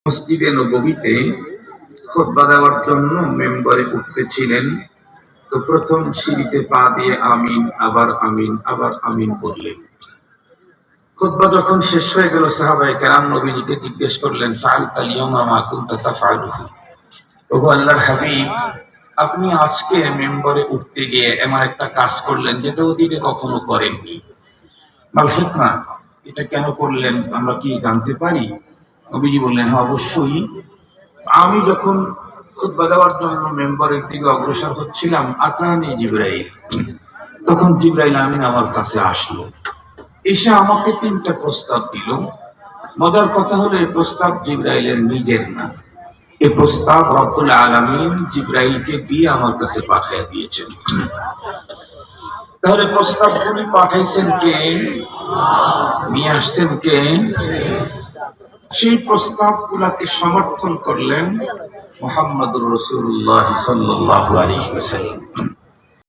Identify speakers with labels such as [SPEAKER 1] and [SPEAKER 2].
[SPEAKER 1] মসজিদে নববীতে খুতবা দেওয়ার জন্য মেম্বারে উঠতেছিলেন। তো প্রথম সিঁড়িতে পা দিয়ে আমিন, আবার আমিন, আবার আমিন বললেন। খুতবা যখন শেষ হয়ে গেল, সাহাবায়ে কেরাম নবীজিকে জিজ্ঞেস করলেন, ফাআলতা আল-ইয়াওমা মা কুনতা তাফআলুহু, ওগো আল্লাহর হাবিব, আপনি আজকে মেম্বারে উঠতে গিয়ে এমন একটা কাজ করলেন যেটা অতীতে কখনো করেননি। মাল হিকমা, এটা কেন করলেন আমরা কি জানতে পারি? নবীজি বললেন, হ্যাঁ অবশ্যই। আমি যখন খুতবা দেওয়ার জন্য মেম্বারের দিকে অগ্রসর হচ্ছিলাম, আতানি জিবরাইল, তখন জিবরাইল আমিন আমার কাছে আসলো, এসে আমাকে 3টা প্রস্তাব দিল। মজার কথা হলো এই প্রস্তাব জিবরাইলের নিজের না, এই প্রস্তাব রব্বুল আলামিন জিবরাইলকে দিয়ে আমার কাছে পাঠিয়ে দিয়েছেন। তাহলে প্রস্তাবগুলি পাঠাইছেন কে? নিয়ে আসছেন কে? সেই প্রস্তাবগুলোকে সমর্থন করলেন মুহাম্মদুর রাসূলুল্লাহ সাল্লাল্লাহু আলাইহি ওয়াসাল্লাম।